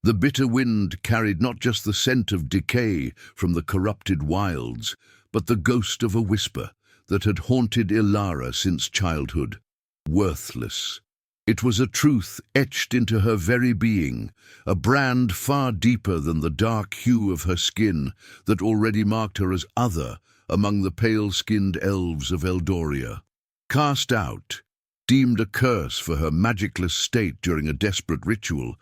The bitter wind carried not just the scent of decay from the corrupted wilds, but the ghost of a whisper that had haunted Ilara since childhood. Worthless. It was a truth etched into her very being, a brand far deeper than the dark hue of her skin that already marked her as other among the pale-skinned elves of Eldoria. Cast out, deemed a curse for her magicless state during a desperate ritual,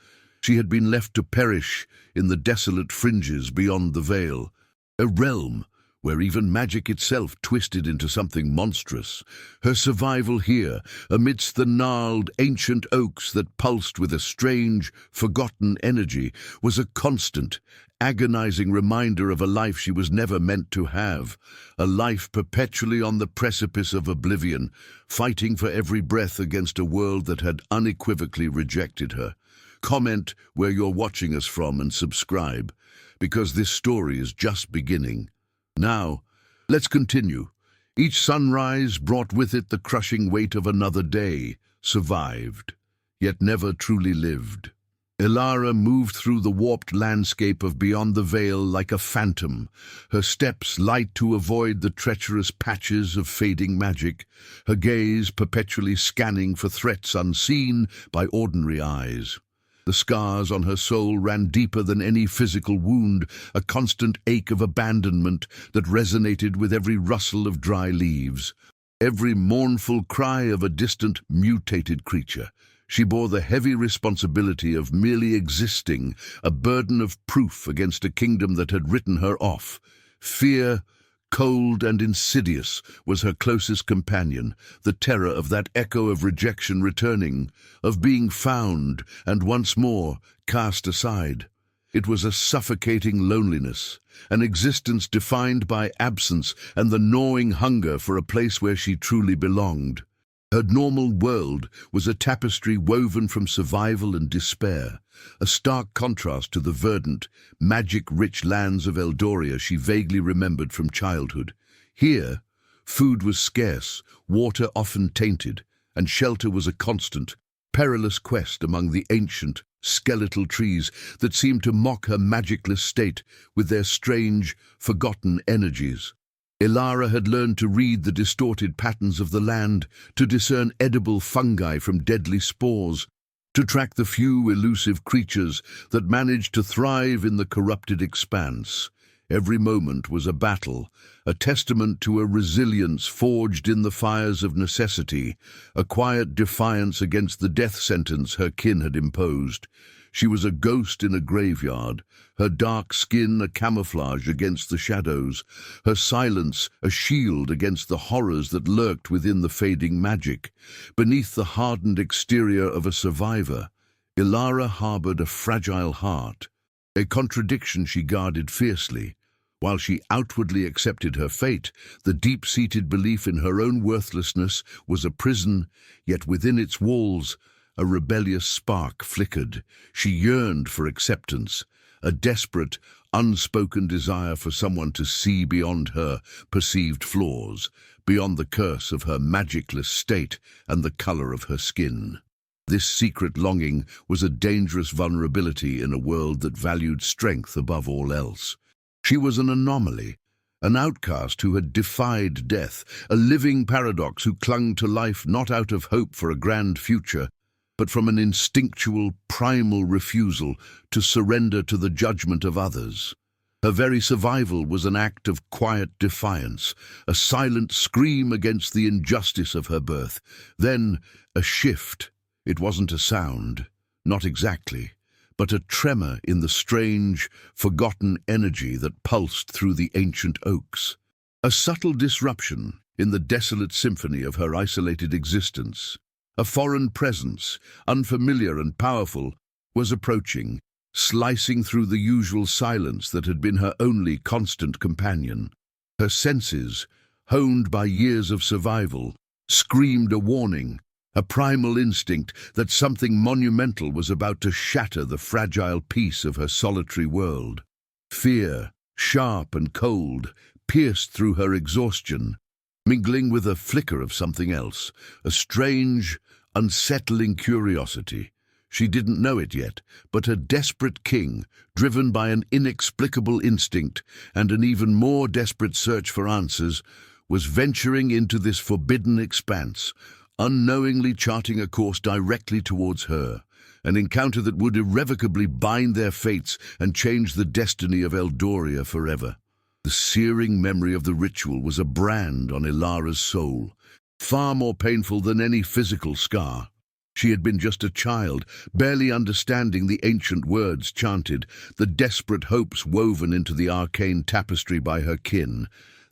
she had been left to perish in the desolate fringes beyond the veil, a realm where even magic itself twisted into something monstrous. Her survival here, amidst the gnarled, ancient oaks that pulsed with a strange, forgotten energy, was a constant, agonizing reminder of a life she was never meant to have, a life perpetually on the precipice of oblivion, fighting for every breath against a world that had unequivocally rejected her. Comment where you're watching us from and subscribe, because this story is just beginning. Now, let's continue. Each sunrise brought with it the crushing weight of another day, survived, yet never truly lived. Ilara moved through the warped landscape of beyond the veil like a phantom, her steps light to avoid the treacherous patches of fading magic, her gaze perpetually scanning for threats unseen by ordinary eyes. The scars on her soul ran deeper than any physical wound, a constant ache of abandonment that resonated with every rustle of dry leaves, every mournful cry of a distant, mutated creature. She bore the heavy responsibility of merely existing, a burden of proof against a kingdom that had written her off. Fear, cold and insidious, was her closest companion, the terror of that echo of rejection returning, of being found and once more cast aside. It was a suffocating loneliness, an existence defined by absence and the gnawing hunger for a place where she truly belonged. Her normal world was a tapestry woven from survival and despair, a stark contrast to the verdant, magic-rich lands of Eldoria she vaguely remembered from childhood. Here, food was scarce, water often tainted, and shelter was a constant, perilous quest among the ancient, skeletal trees that seemed to mock her magicless state with their strange, forgotten energies. Ilara had learned to read the distorted patterns of the land, to discern edible fungi from deadly spores, to track the few elusive creatures that managed to thrive in the corrupted expanse. Every moment was a battle, a testament to a resilience forged in the fires of necessity, a quiet defiance against the death sentence her kin had imposed. She was a ghost in a graveyard, her dark skin a camouflage against the shadows, her silence a shield against the horrors that lurked within the fading magic. Beneath the hardened exterior of a survivor, Ilara harbored a fragile heart, a contradiction she guarded fiercely. While she outwardly accepted her fate, the deep-seated belief in her own worthlessness was a prison, yet within its walls, a rebellious spark flickered. She yearned for acceptance, a desperate, unspoken desire for someone to see beyond her perceived flaws, beyond the curse of her magicless state and the color of her skin. This secret longing was a dangerous vulnerability in a world that valued strength above all else. She was an anomaly, an outcast who had defied death, a living paradox who clung to life not out of hope for a grand future, but from an instinctual, primal refusal to surrender to the judgment of others. Her very survival was an act of quiet defiance, a silent scream against the injustice of her birth. Then, a shift. It wasn't a sound, not exactly, but a tremor in the strange, forgotten energy that pulsed through the ancient oaks. A subtle disruption in the desolate symphony of her isolated existence. A foreign presence, unfamiliar and powerful, was approaching, slicing through the usual silence that had been her only constant companion. Her senses, honed by years of survival, screamed a warning, a primal instinct that something monumental was about to shatter the fragile peace of her solitary world. Fear, sharp and cold, pierced through her exhaustion, mingling with a flicker of something else, a strange, unsettling curiosity. She didn't know it yet, but a desperate king, driven by an inexplicable instinct and an even more desperate search for answers, was venturing into this forbidden expanse, unknowingly charting a course directly towards her, an encounter that would irrevocably bind their fates and change the destiny of Eldoria forever. The searing memory of the ritual was a brand on Ilara's soul, far more painful than any physical scar. She had been just a child, barely understanding the ancient words chanted, the desperate hopes woven into the arcane tapestry by her kin.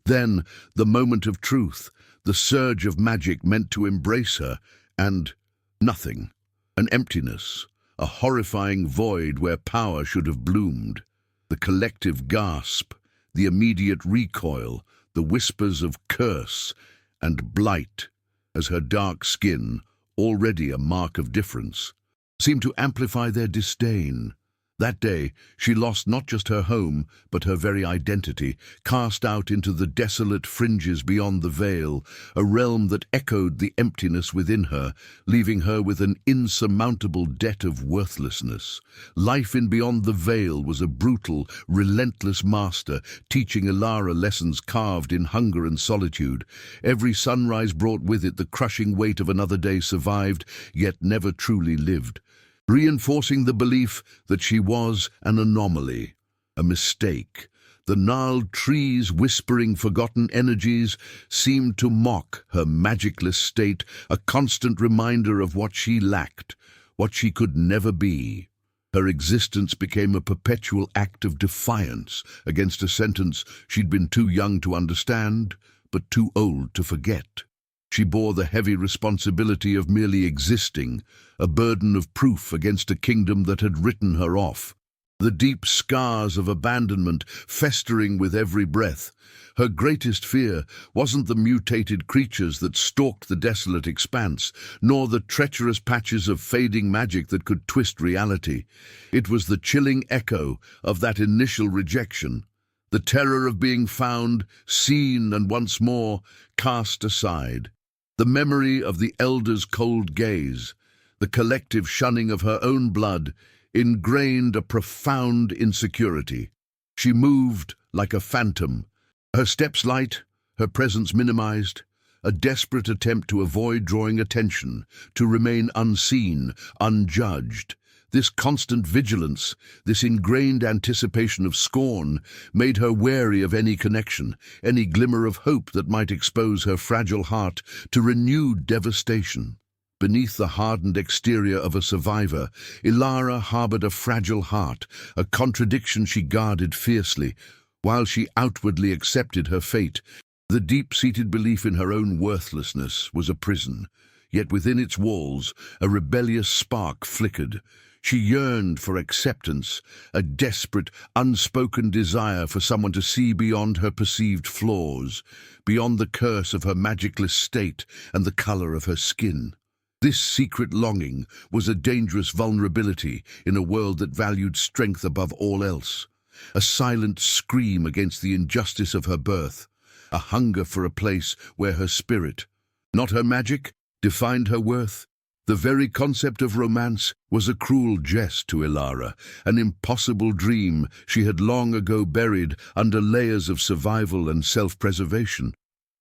Then, the moment of truth, the surge of magic meant to embrace her, and nothing. An emptiness, a horrifying void where power should have bloomed. The collective gasp, the immediate recoil, the whispers of curse and blight, as her dark skin, already a mark of difference, seemed to amplify their disdain. That day, she lost not just her home, but her very identity, cast out into the desolate fringes beyond the veil, a realm that echoed the emptiness within her, leaving her with an insurmountable debt of worthlessness. Life in Beyond the Veil was a brutal, relentless master, teaching Ilara lessons carved in hunger and solitude. Every sunrise brought with it the crushing weight of another day survived, yet never truly lived, reinforcing the belief that she was an anomaly, a mistake. The gnarled trees, whispering forgotten energies, seemed to mock her magicless state, a constant reminder of what she lacked, what she could never be. Her existence became a perpetual act of defiance against a sentence she'd been too young to understand, but too old to forget. She bore the heavy responsibility of merely existing, a burden of proof against a kingdom that had written her off. The deep scars of abandonment festering with every breath. Her greatest fear wasn't the mutated creatures that stalked the desolate expanse, nor the treacherous patches of fading magic that could twist reality. It was the chilling echo of that initial rejection, the terror of being found, seen, and once more cast aside. The memory of the elder's cold gaze, the collective shunning of her own blood, ingrained a profound insecurity. She moved like a phantom, her steps light, her presence minimized, a desperate attempt to avoid drawing attention, to remain unseen, unjudged. This constant vigilance, this ingrained anticipation of scorn, made her wary of any connection, any glimmer of hope that might expose her fragile heart to renewed devastation. Beneath the hardened exterior of a survivor, Ilara harbored a fragile heart, a contradiction she guarded fiercely. While she outwardly accepted her fate, the deep-seated belief in her own worthlessness was a prison. Yet within its walls, a rebellious spark flickered. She yearned for acceptance, a desperate, unspoken desire for someone to see beyond her perceived flaws, beyond the curse of her magicless state and the color of her skin. This secret longing was a dangerous vulnerability in a world that valued strength above all else. A silent scream against the injustice of her birth, a hunger for a place where her spirit, not her magic, defined her worth. The very concept of romance was a cruel jest to Ilara, an impossible dream she had long ago buried under layers of survival and self-preservation.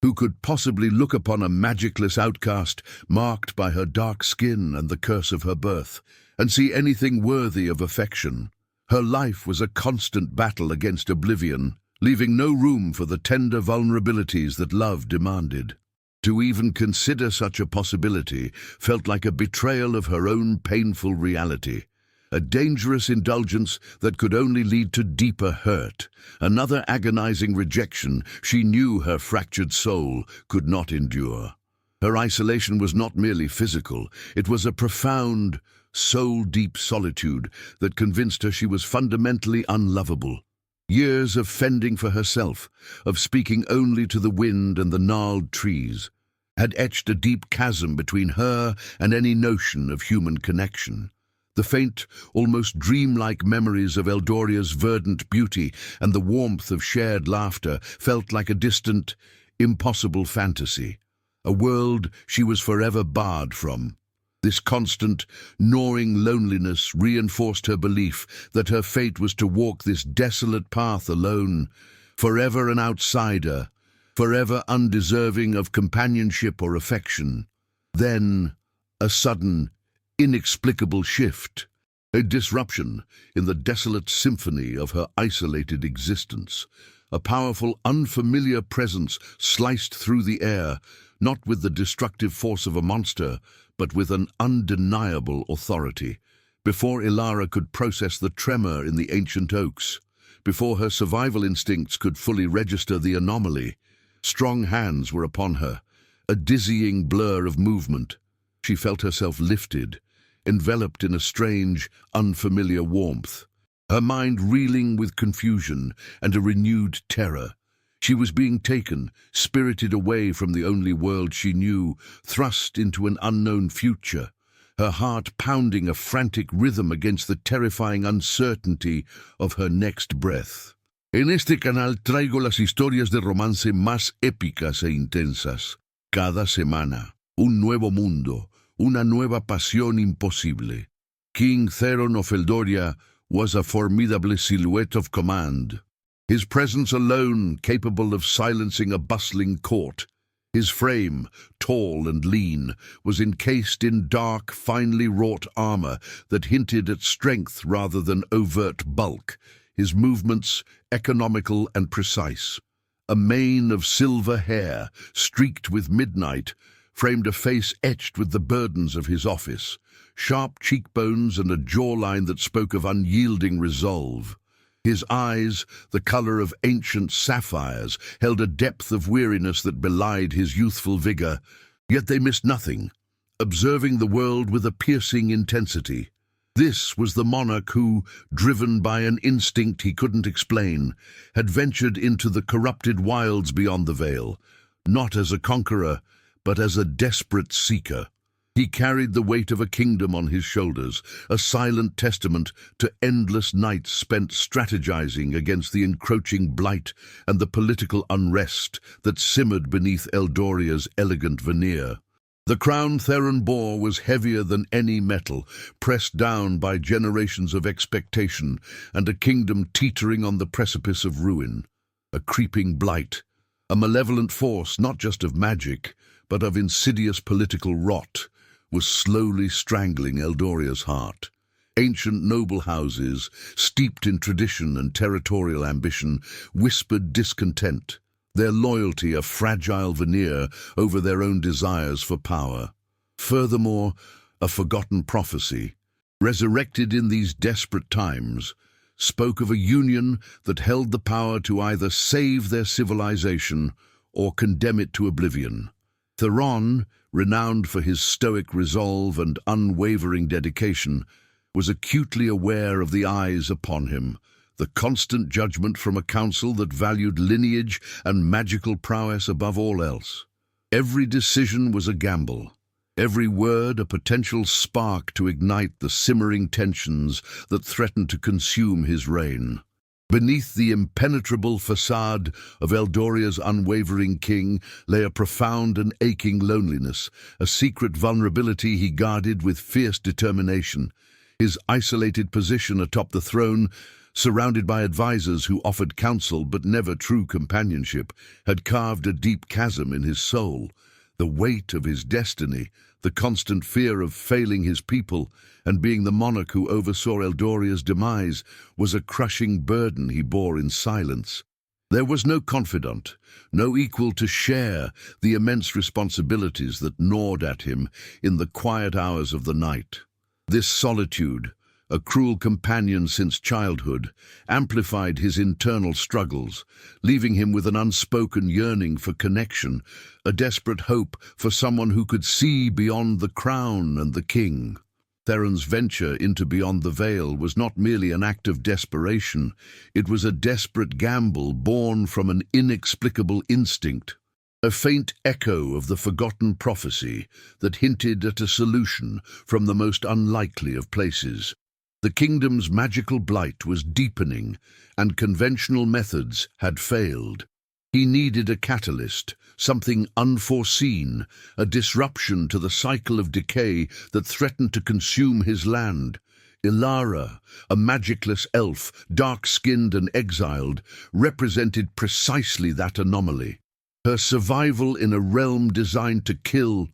Who could possibly look upon a magicless outcast marked by her dark skin and the curse of her birth, and see anything worthy of affection? Her life was a constant battle against oblivion, leaving no room for the tender vulnerabilities that love demanded. To even consider such a possibility felt like a betrayal of her own painful reality, a dangerous indulgence that could only lead to deeper hurt, another agonizing rejection she knew her fractured soul could not endure. Her isolation was not merely physical, it was a profound, soul-deep solitude that convinced her she was fundamentally unlovable. Years of fending for herself, of speaking only to the wind and the gnarled trees, had etched a deep chasm between her and any notion of human connection. The faint, almost dreamlike memories of Eldoria's verdant beauty and the warmth of shared laughter felt like a distant, impossible fantasy, a world she was forever barred from. This constant, gnawing loneliness reinforced her belief that her fate was to walk this desolate path alone, forever an outsider, forever undeserving of companionship or affection. Then, a sudden, inexplicable shift, a disruption in the desolate symphony of her isolated existence. A powerful, unfamiliar presence sliced through the air, not with the destructive force of a monster, but with an undeniable authority. Before Ilara could process the tremor in the ancient oaks, before her survival instincts could fully register the anomaly, strong hands were upon her, a dizzying blur of movement. She felt herself lifted, enveloped in a strange, unfamiliar warmth, her mind reeling with confusion and a renewed terror. She was being taken, spirited away from the only world she knew, thrust into an unknown future, her heart pounding a frantic rhythm against the terrifying uncertainty of her next breath. En este canal traigo las historias de romance más épicas e intensas. Cada semana, un nuevo mundo, una nueva pasión imposible. King Theron of Eldoria was a formidable silhouette of command, his presence alone capable of silencing a bustling court. His frame, tall and lean, was encased in dark, finely wrought armor that hinted at strength rather than overt bulk, his movements economical and precise. A mane of silver hair, streaked with midnight, framed a face etched with the burdens of his office, sharp cheekbones and a jawline that spoke of unyielding resolve. His eyes, the color of ancient sapphires, held a depth of weariness that belied his youthful vigor, yet they missed nothing, observing the world with a piercing intensity. This was the monarch who, driven by an instinct he couldn't explain, had ventured into the corrupted wilds beyond the veil, not as a conqueror, but as a desperate seeker. He carried the weight of a kingdom on his shoulders, a silent testament to endless nights spent strategizing against the encroaching blight and the political unrest that simmered beneath Eldoria's elegant veneer. The crown Theron bore was heavier than any metal, pressed down by generations of expectation and a kingdom teetering on the precipice of ruin. A creeping blight, a malevolent force not just of magic, but of insidious political rot, was slowly strangling Eldoria's heart. Ancient noble houses, steeped in tradition and territorial ambition, whispered discontent, their loyalty a fragile veneer over their own desires for power. Furthermore, a forgotten prophecy, resurrected in these desperate times, spoke of a union that held the power to either save their civilization or condemn it to oblivion. Theron, renowned for his stoic resolve and unwavering dedication, was acutely aware of the eyes upon him, the constant judgment from a council that valued lineage and magical prowess above all else. Every decision was a gamble, every word a potential spark to ignite the simmering tensions that threatened to consume his reign. Beneath the impenetrable facade of Eldoria's unwavering king lay a profound and aching loneliness, a secret vulnerability he guarded with fierce determination. His isolated position atop the throne, surrounded by advisors who offered counsel but never true companionship, had carved a deep chasm in his soul. The weight of his destiny, the constant fear of failing his people, and being the monarch who oversaw Eldoria's demise, was a crushing burden he bore in silence. There was no confidant, no equal to share the immense responsibilities that gnawed at him in the quiet hours of the night. This solitude, a cruel companion since childhood, amplified his internal struggles, leaving him with an unspoken yearning for connection, a desperate hope for someone who could see beyond the crown and the king. Theron's venture into Beyond the Veil was not merely an act of desperation, it was a desperate gamble born from an inexplicable instinct, a faint echo of the forgotten prophecy that hinted at a solution from the most unlikely of places. The kingdom's magical blight was deepening, and conventional methods had failed. He needed a catalyst, something unforeseen, a disruption to the cycle of decay that threatened to consume his land. Ilara, a magicless elf, dark-skinned and exiled, represented precisely that anomaly. Her survival in a realm designed to kill,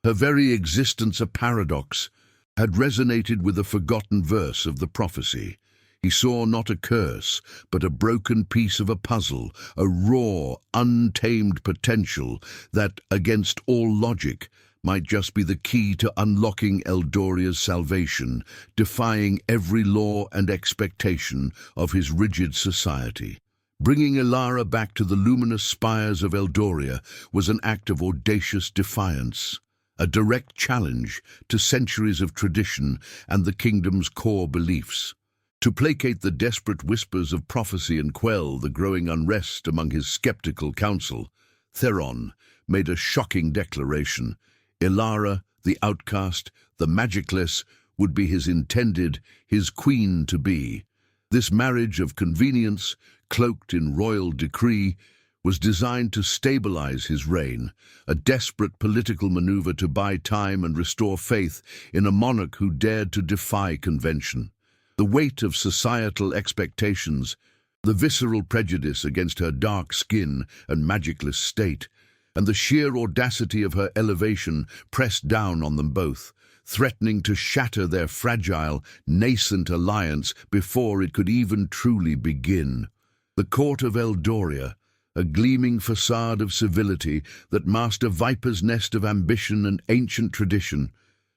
her very existence a paradox, had resonated with a forgotten verse of the prophecy. He saw not a curse, but a broken piece of a puzzle, a raw, untamed potential that, against all logic, might just be the key to unlocking Eldoria's salvation, defying every law and expectation of his rigid society. Bringing Ilara back to the luminous spires of Eldoria was an act of audacious defiance, a direct challenge to centuries of tradition and the kingdom's core beliefs. To placate the desperate whispers of prophecy and quell the growing unrest among his skeptical council, Theron made a shocking declaration. Ilara, the outcast, the Magicless, would be his intended, his queen-to-be. This marriage of convenience, cloaked in royal decree, was designed to stabilize his reign, a desperate political maneuver to buy time and restore faith in a monarch who dared to defy convention. The weight of societal expectations, the visceral prejudice against her dark skin and magicless state, and the sheer audacity of her elevation pressed down on them both, threatening to shatter their fragile, nascent alliance before it could even truly begin. The court of Eldoria, a gleaming facade of civility that masked a viper's nest of ambition and ancient tradition,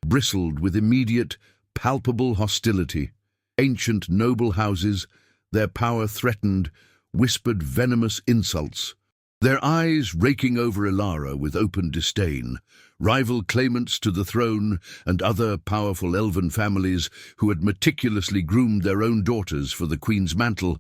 bristled with immediate, palpable hostility. Ancient noble houses, their power threatened, whispered venomous insults, their eyes raking over Ilara with open disdain. Rival claimants to the throne and other powerful elven families who had meticulously groomed their own daughters for the queen's mantle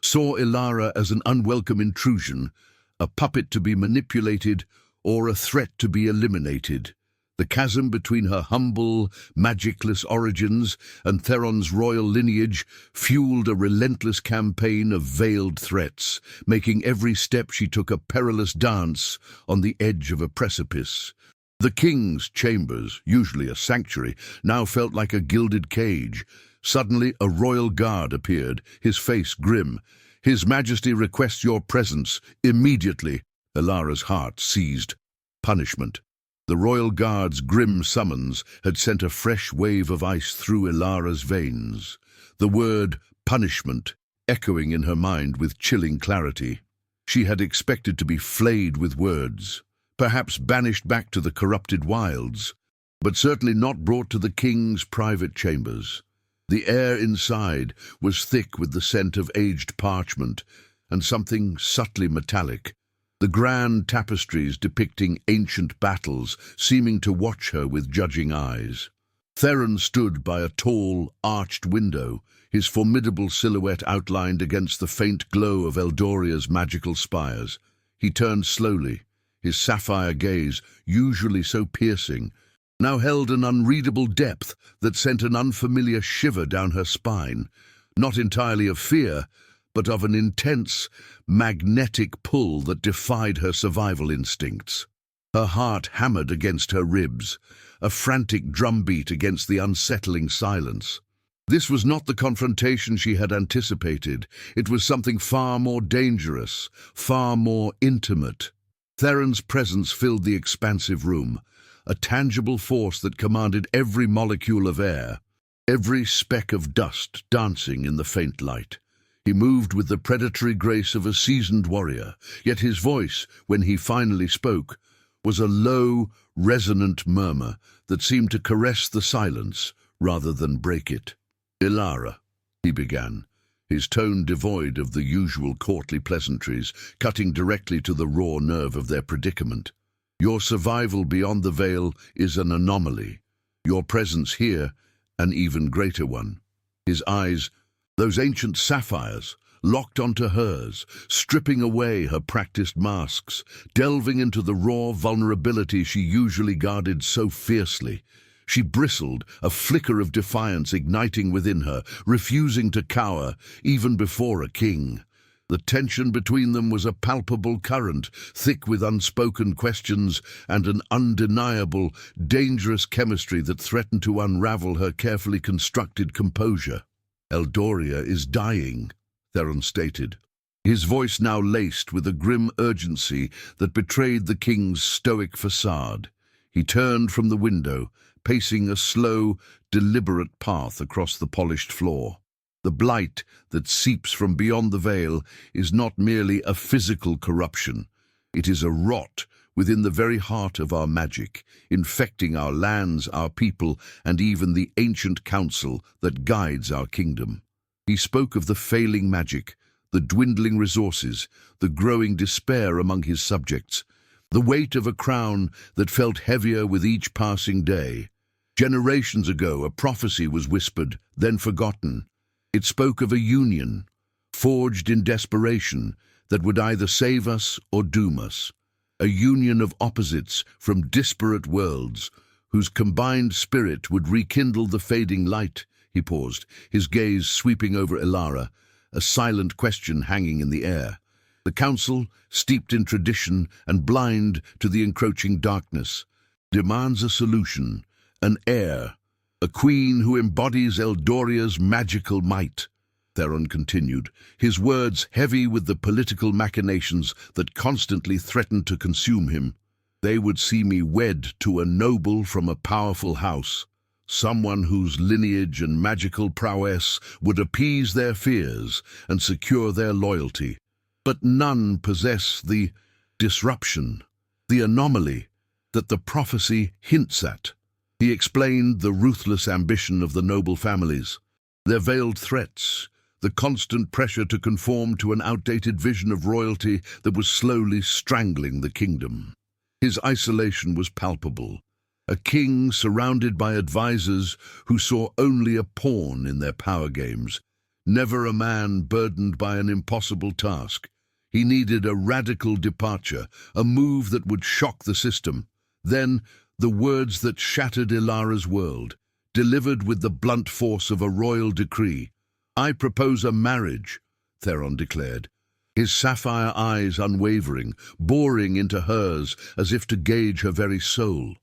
saw Ilara as an unwelcome intrusion, a puppet to be manipulated or a threat to be eliminated. The chasm between her humble, magicless origins and Theron's royal lineage fueled a relentless campaign of veiled threats, making every step she took a perilous dance on the edge of a precipice. The king's chambers, usually a sanctuary, now felt like a gilded cage. Suddenly, a royal guard appeared, his face grim. "His Majesty requests your presence, immediately." Ilara's heart seized. Punishment. The royal guard's grim summons had sent a fresh wave of ice through Ilara's veins, the word punishment echoing in her mind with chilling clarity. She had expected to be flayed with words, perhaps banished back to the corrupted wilds, but certainly not brought to the king's private chambers. The air inside was thick with the scent of aged parchment and something subtly metallic. The grand tapestries depicting ancient battles seeming to watch her with judging eyes. Theron stood by a tall, arched window, his formidable silhouette outlined against the faint glow of Eldoria's magical spires. He turned slowly, his sapphire gaze, usually so piercing, now held an unreadable depth that sent an unfamiliar shiver down her spine, not entirely of fear, but of an intense, magnetic pull that defied her survival instincts. Her heart hammered against her ribs, a frantic drumbeat against the unsettling silence. This was not the confrontation she had anticipated. It was something far more dangerous, far more intimate. Theron's presence filled the expansive room, a tangible force that commanded every molecule of air, every speck of dust dancing in the faint light. He moved with the predatory grace of a seasoned warrior, yet his voice, when he finally spoke, was a low, resonant murmur that seemed to caress the silence rather than break it. "Ilara," he began, his tone devoid of the usual courtly pleasantries, cutting directly to the raw nerve of their predicament. "Your survival beyond the veil is an anomaly. Your presence here, an even greater one." His eyes, those ancient sapphires, locked onto hers, stripping away her practiced masks, delving into the raw vulnerability she usually guarded so fiercely. She bristled, a flicker of defiance igniting within her, refusing to cower, even before a king. The tension between them was a palpable current, thick with unspoken questions and an undeniable, dangerous chemistry that threatened to unravel her carefully constructed composure. "Eldoria is dying," Theron stated, his voice now laced with a grim urgency that betrayed the king's stoic facade. He turned from the window, pacing a slow, deliberate path across the polished floor. The blight that seeps from beyond the veil is not merely a physical corruption. It is a rot within the very heart of our magic, infecting our lands, our people, and even the ancient council that guides our kingdom. He spoke of the failing magic, the dwindling resources, the growing despair among his subjects, the weight of a crown that felt heavier with each passing day. Generations ago, a prophecy was whispered, then forgotten. It spoke of a union, forged in desperation, that would either save us or doom us. A union of opposites from disparate worlds, whose combined spirit would rekindle the fading light. He paused, his gaze sweeping over Ilara, a silent question hanging in the air. The council, steeped in tradition and blind to the encroaching darkness, demands a solution, an heir, a queen who embodies Eldoria's magical might. Theron continued, his words heavy with the political machinations that constantly threatened to consume him. They would see me wed to a noble from a powerful house, someone whose lineage and magical prowess would appease their fears and secure their loyalty. But none possess the disruption, the anomaly that the prophecy hints at. He explained the ruthless ambition of the noble families, their veiled threats, the constant pressure to conform to an outdated vision of royalty that was slowly strangling the kingdom. His isolation was palpable, a king surrounded by advisors who saw only a pawn in their power games, never a man burdened by an impossible task. He needed a radical departure, a move that would shock the system. Then, the words that shattered Ilara's world, delivered with the blunt force of a royal decree. "I propose a marriage," Theron declared, his sapphire eyes unwavering, boring into hers as if to gauge her very soul.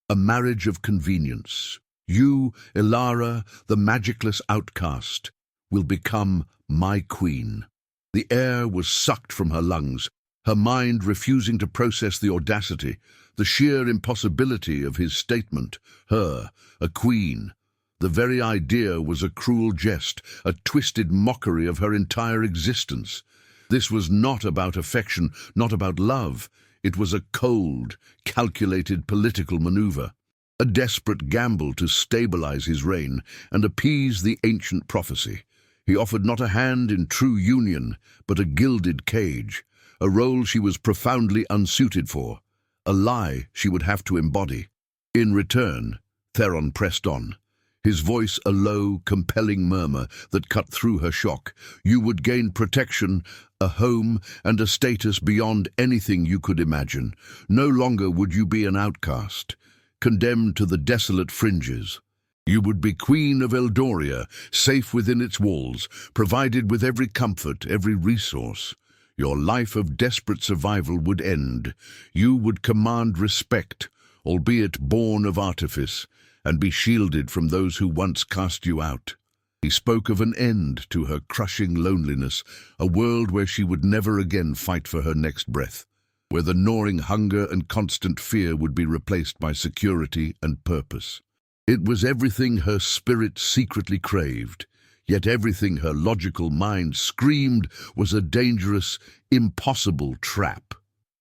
"A marriage of convenience. You, Ilara, the Magicless outcast, will become my queen." The air was sucked from her lungs, her mind refusing to process the audacity, the sheer impossibility of his statement. Her, a queen. The very idea was a cruel jest, a twisted mockery of her entire existence. This was not about affection, not about love. It was a cold, calculated political maneuver, a desperate gamble to stabilize his reign and appease the ancient prophecy. He offered not a hand in true union, but a gilded cage, a role she was profoundly unsuited for, a lie she would have to embody. In return, Theron pressed on, his voice a low, compelling murmur that cut through her shock. You would gain protection, a home, and a status beyond anything you could imagine. No longer would you be an outcast, condemned to the desolate fringes. You would be Queen of Eldoria, safe within its walls, provided with every comfort, every resource. Your life of desperate survival would end. You would command respect, albeit born of artifice, and be shielded from those who once cast you out. He spoke of an end to her crushing loneliness, a world where she would never again fight for her next breath, where the gnawing hunger and constant fear would be replaced by security and purpose. It was everything her spirit secretly craved, yet everything her logical mind screamed was a dangerous, impossible trap.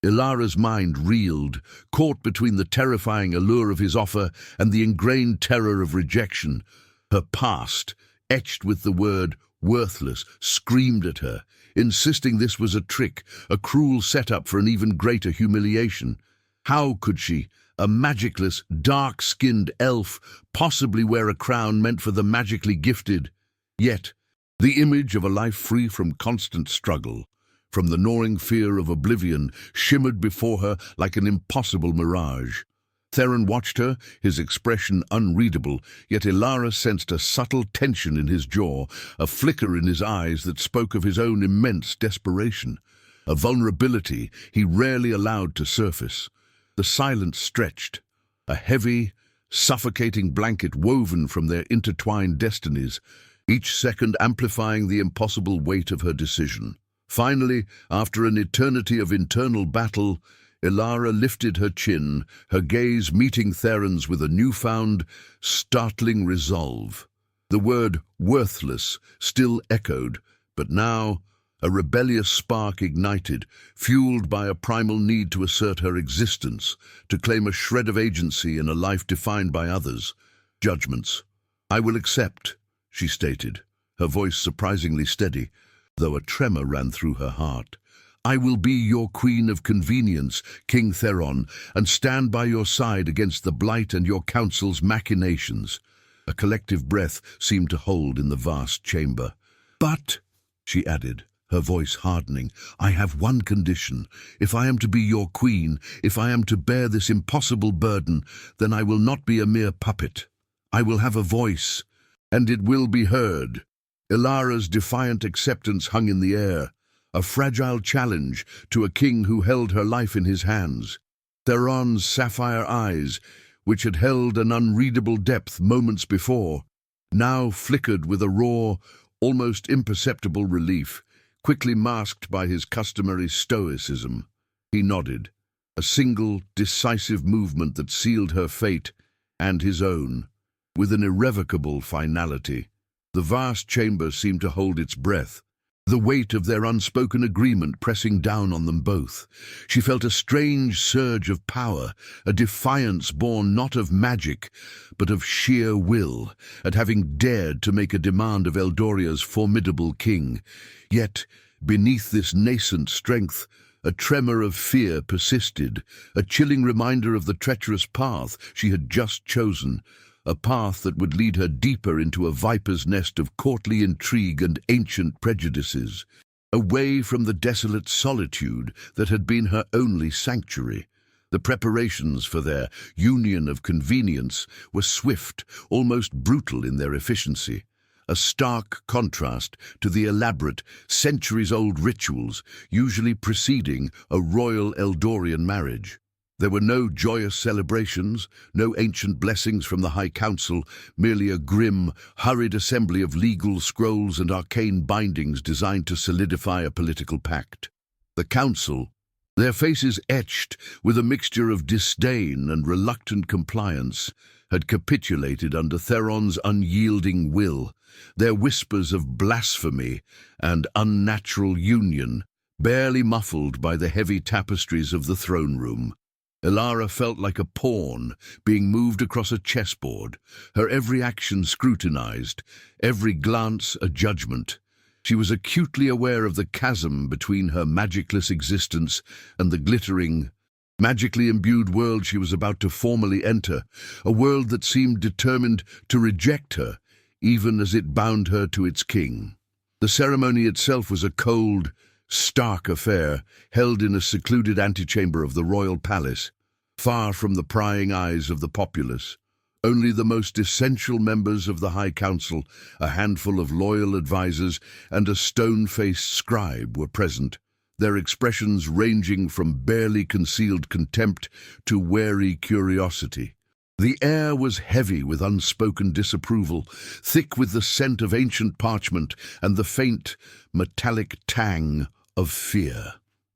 Ilara's mind reeled, caught between the terrifying allure of his offer and the ingrained terror of rejection. Her past, etched with the word worthless, screamed at her, insisting this was a trick, a cruel setup for an even greater humiliation. How could she, a magicless, dark-skinned elf, possibly wear a crown meant for the magically gifted? Yet, the image of a life free from constant struggle, from the gnawing fear of oblivion, shimmered before her like an impossible mirage. Theron watched her, his expression unreadable, yet Ilara sensed a subtle tension in his jaw, a flicker in his eyes that spoke of his own immense desperation, a vulnerability he rarely allowed to surface. The silence stretched, a heavy, suffocating blanket woven from their intertwined destinies, each second amplifying the impossible weight of her decision. Finally, after an eternity of internal battle, Ilara lifted her chin, her gaze meeting Theron's with a newfound, startling resolve. The word worthless still echoed, but now a rebellious spark ignited, fueled by a primal need to assert her existence, to claim a shred of agency in a life defined by others' judgments. "I will accept," she stated, her voice surprisingly steady, though a tremor ran through her heart. "I will be your queen of convenience, King Theron, and stand by your side against the blight and your council's machinations." A collective breath seemed to hold in the vast chamber. "But," she added, her voice hardening, "I have one condition. If I am to be your queen, if I am to bear this impossible burden, then I will not be a mere puppet. I will have a voice, and it will be heard." Ilara's defiant acceptance hung in the air, a fragile challenge to a king who held her life in his hands. Theron's sapphire eyes, which had held an unreadable depth moments before, now flickered with a raw, almost imperceptible relief, quickly masked by his customary stoicism. He nodded, a single, decisive movement that sealed her fate and his own, with an irrevocable finality. The vast chamber seemed to hold its breath, the weight of their unspoken agreement pressing down on them both. She felt a strange surge of power, a defiance born not of magic, but of sheer will, at having dared to make a demand of Eldoria's formidable king. Yet, beneath this nascent strength, a tremor of fear persisted, a chilling reminder of the treacherous path she had just chosen, a path that would lead her deeper into a viper's nest of courtly intrigue and ancient prejudices, away from the desolate solitude that had been her only sanctuary. The preparations for their union of convenience were swift, almost brutal in their efficiency, a stark contrast to the elaborate, centuries-old rituals usually preceding a royal Eldorian marriage. There were no joyous celebrations, no ancient blessings from the High Council, merely a grim, hurried assembly of legal scrolls and arcane bindings designed to solidify a political pact. The Council, their faces etched with a mixture of disdain and reluctant compliance, had capitulated under Theron's unyielding will, their whispers of blasphemy and unnatural union barely muffled by the heavy tapestries of the throne room. Ilara felt like a pawn being moved across a chessboard, her every action scrutinized, every glance a judgment. She was acutely aware of the chasm between her magicless existence and the glittering, magically imbued world she was about to formally enter, a world that seemed determined to reject her, even as it bound her to its king. The ceremony itself was a cold, stark affair, held in a secluded antechamber of the royal palace, far from the prying eyes of the populace. Only the most essential members of the High Council, a handful of loyal advisers, and a stone-faced scribe were present, their expressions ranging from barely concealed contempt to wary curiosity. The air was heavy with unspoken disapproval, thick with the scent of ancient parchment and the faint, metallic tang of fear.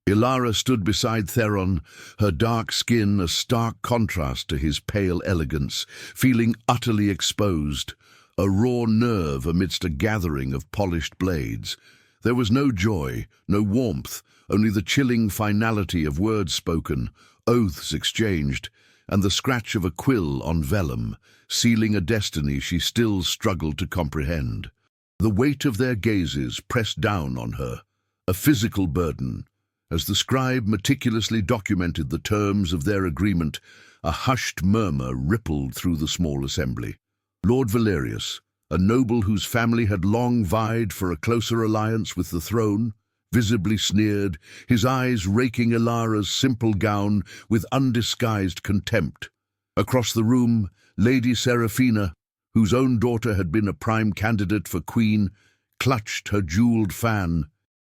Ilara stood beside Theron, her dark skin a stark contrast to his pale elegance, feeling utterly exposed, a raw nerve amidst a gathering of polished blades. There was no joy, no warmth, only the chilling finality of words spoken, oaths exchanged, and the scratch of a quill on vellum, sealing a destiny she still struggled to comprehend. The weight of their gazes pressed down on her, a physical burden. As the scribe meticulously documented the terms of their agreement, a hushed murmur rippled through the small assembly. Lord Valerius, a noble whose family had long vied for a closer alliance with the throne, visibly sneered, his eyes raking Ilara's simple gown with undisguised contempt. Across the room, Lady Seraphina, whose own daughter had been a prime candidate for queen, clutched her jeweled fan,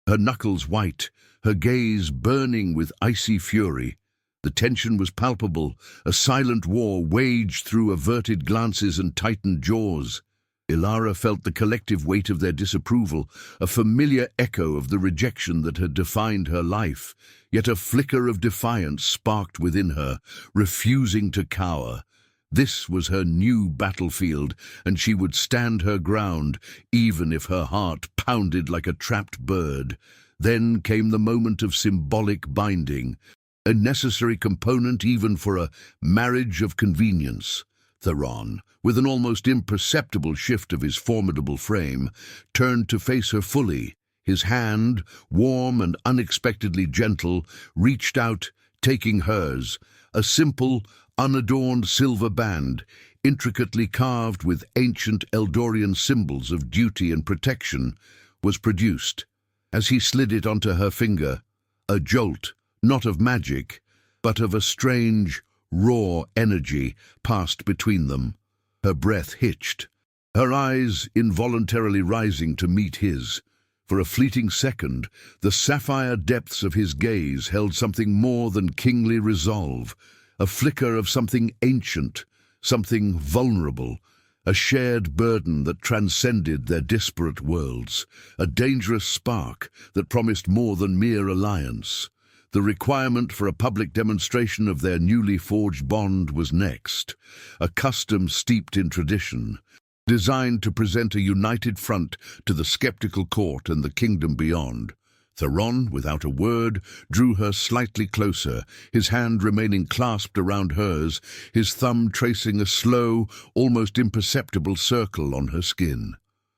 her knuckles white, her gaze burning with icy fury. The tension was palpable, a silent war waged through averted glances and tightened jaws. Ilara felt the collective weight of their disapproval, a familiar echo of the rejection that had defined her life, yet a flicker of defiance sparked within her, refusing to cower. This was her new battlefield, and she would stand her ground, even if her heart pounded like a trapped bird. Then came the moment of symbolic binding, a necessary component even for a marriage of convenience. Theron, with an almost imperceptible shift of his formidable frame, turned to face her fully. His hand, warm and unexpectedly gentle, reached out, taking hers. A simple, unadorned silver band, intricately carved with ancient Eldorian symbols of duty and protection, was produced. As he slid it onto her finger, a jolt, not of magic, but of a strange, raw energy passed between them. Her breath hitched, her eyes involuntarily rising to meet his. For a fleeting second, the sapphire depths of his gaze held something more than kingly resolve, a flicker of something ancient, something vulnerable, a shared burden that transcended their disparate worlds, a dangerous spark that promised more than mere alliance. The requirement for a public demonstration of their newly forged bond was next, a custom steeped in tradition, designed to present a united front to the skeptical court and the kingdom beyond. Theron, without a word, drew her slightly closer, his hand remaining clasped around hers, his thumb tracing a slow, almost imperceptible circle on her skin.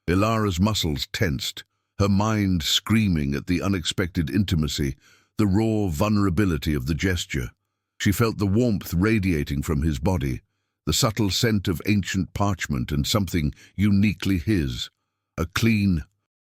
Ilara's muscles tensed, her mind screaming at the unexpected intimacy, the raw vulnerability of the gesture. She felt the warmth radiating from his body, the subtle scent of ancient parchment and something uniquely his, a clean,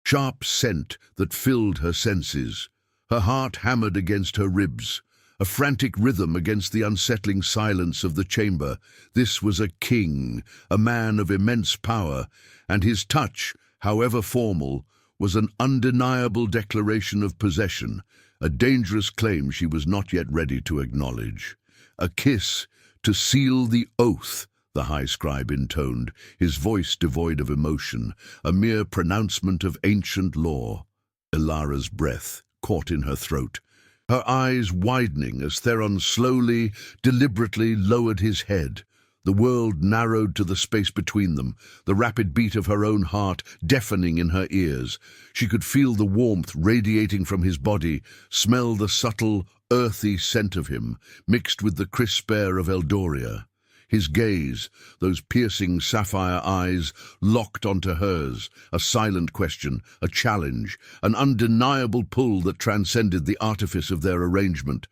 sharp scent that filled her senses. Her heart hammered against her ribs, a frantic rhythm against the unsettling silence of the chamber. This was a king, a man of immense power, and his touch, however formal, was an undeniable declaration of possession, a dangerous claim she was not yet ready to acknowledge. A kiss to seal the oath, the high scribe intoned, his voice devoid of emotion, a mere pronouncement of ancient law. Ilara's breath caught in her throat, her eyes widening as Theron slowly, deliberately lowered his head. The world narrowed to the space between them, the rapid beat of her own heart deafening in her ears. She could feel the warmth radiating from his body, smell the subtle, earthy scent of him, mixed with the crisp air of Eldoria. His gaze, those piercing sapphire eyes, locked onto hers, a silent question, a challenge, an undeniable pull that transcended the artifice of their arrangement.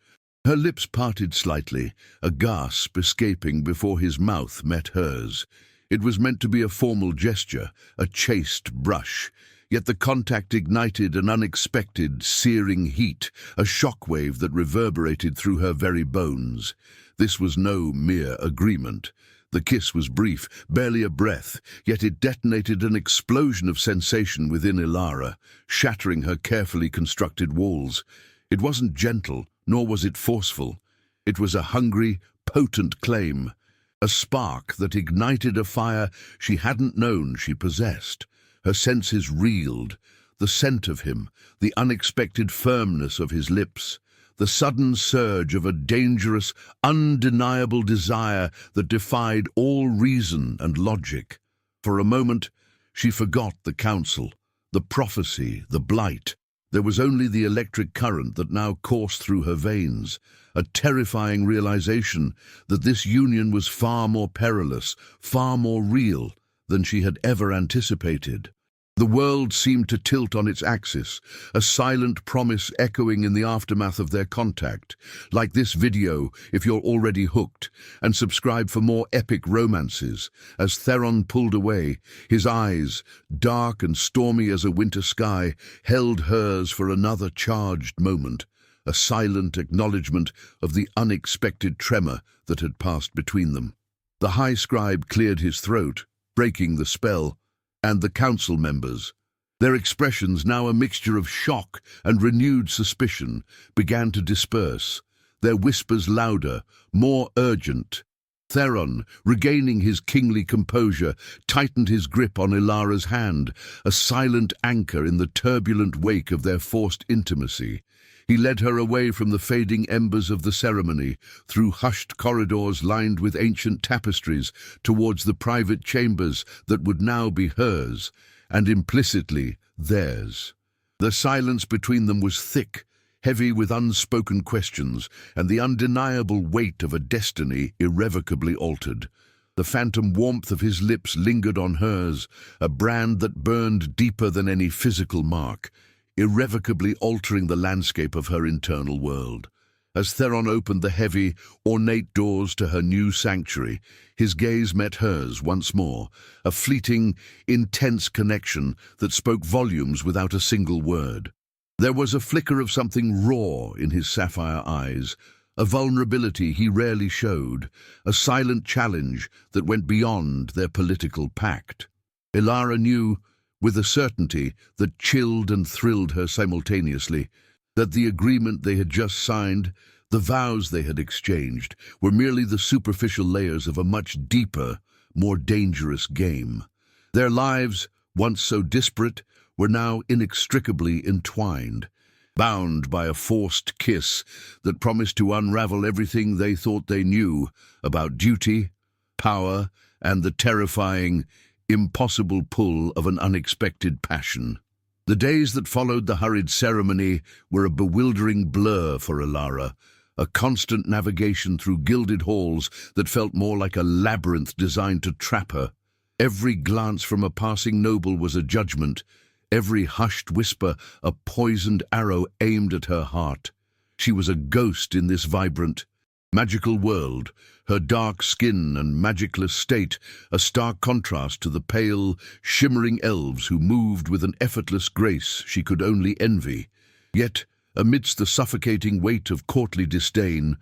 Her lips parted slightly, a gasp escaping before his mouth met hers. It was meant to be a formal gesture, a chaste brush, yet the contact ignited an unexpected, searing heat, a shockwave that reverberated through her very bones. This was no mere agreement. The kiss was brief, barely a breath, yet it detonated an explosion of sensation within Ilara, shattering her carefully constructed walls. It wasn't gentle, nor was it forceful. It was a hungry, potent claim, a spark that ignited a fire she hadn't known she possessed. Her senses reeled, the scent of him, the unexpected firmness of his lips, the sudden surge of a dangerous, undeniable desire that defied all reason and logic. For a moment, she forgot the counsel, the prophecy, the blight. There was only the electric current that now coursed through her veins, a terrifying realization that this union was far more perilous, far more real than she had ever anticipated. The world seemed to tilt on its axis, a silent promise echoing in the aftermath of their contact. Like this video if you're already hooked, and subscribe for more epic romances. As Theron pulled away, his eyes, dark and stormy as a winter sky, held hers for another charged moment. a silent acknowledgement of the unexpected tremor that had passed between them. The high scribe cleared his throat, breaking the spell, and the council members, their expressions now a mixture of shock and renewed suspicion, began to disperse, their whispers louder, more urgent. Theron, regaining his kingly composure, tightened his grip on Ilara's hand, a silent anchor in the turbulent wake of their forced intimacy. He led her away from the fading embers of the ceremony, through hushed corridors lined with ancient tapestries, towards the private chambers that would now be hers, and implicitly theirs. The silence between them was thick, heavy with unspoken questions and the undeniable weight of a destiny irrevocably altered. The phantom warmth of his lips lingered on hers, a brand that burned deeper than any physical mark, irrevocably altering the landscape of her internal world. As Theron opened the heavy, ornate doors to her new sanctuary, his gaze met hers once more, a fleeting, intense connection that spoke volumes without a single word. There was a flicker of something raw in his sapphire eyes, a vulnerability he rarely showed, a silent challenge that went beyond their political pact. Ilara knew, with a certainty that chilled and thrilled her simultaneously, that the agreement they had just signed, the vows they had exchanged, were merely the superficial layers of a much deeper, more dangerous game. Their lives, once so disparate, were now inextricably entwined, bound by a forced kiss that promised to unravel everything they thought they knew about duty, power, and the terrifying, impossible pull of an unexpected passion. The days that followed the hurried ceremony were a bewildering blur for Ilara, a constant navigation through gilded halls that felt more like a labyrinth designed to trap her. Every glance from a passing noble was a judgment, every hushed whisper a poisoned arrow aimed at her heart. She was a ghost in this vibrant, magical world, her dark skin and magicless state a stark contrast to the pale, shimmering elves who moved with an effortless grace she could only envy. Yet, amidst the suffocating weight of courtly disdain,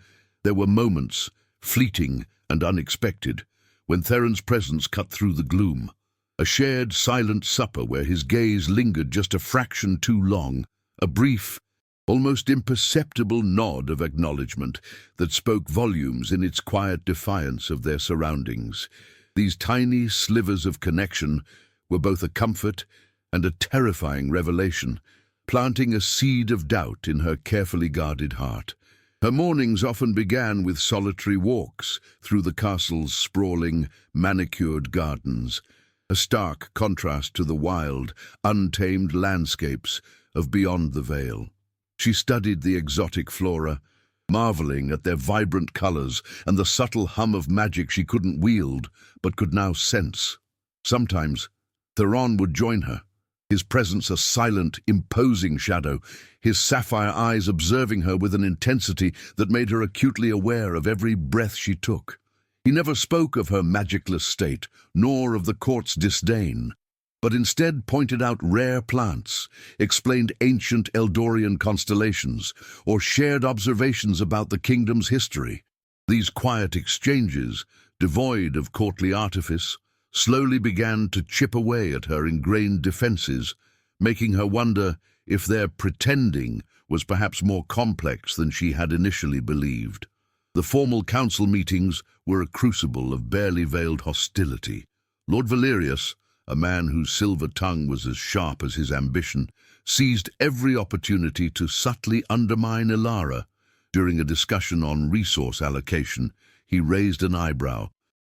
there were moments, fleeting and unexpected, when Theron's presence cut through the gloom. A shared, silent supper where his gaze lingered just a fraction too long, a brief, almost imperceptible nod of acknowledgement that spoke volumes in its quiet defiance of their surroundings. These tiny slivers of connection were both a comfort and a terrifying revelation, planting a seed of doubt in her carefully guarded heart. Her mornings often began with solitary walks through the castle's sprawling, manicured gardens, a stark contrast to the wild, untamed landscapes of beyond the Vale. She studied the exotic flora, marveling at their vibrant colors and the subtle hum of magic she couldn't wield, but could now sense. Sometimes, Theron would join her, his presence a silent, imposing shadow, his sapphire eyes observing her with an intensity that made her acutely aware of every breath she took. He never spoke of her magicless state, nor of the court's disdain, but instead pointed out rare plants, explained ancient Eldorian constellations, or shared observations about the kingdom's history. These quiet exchanges, devoid of courtly artifice, slowly began to chip away at her ingrained defenses, making her wonder if their pretending was perhaps more complex than she had initially believed. The formal council meetings were a crucible of barely veiled hostility. Lord Valerius, a man whose silver tongue was as sharp as his ambition, seized every opportunity to subtly undermine Ilara. During a discussion on resource allocation, he raised an eyebrow,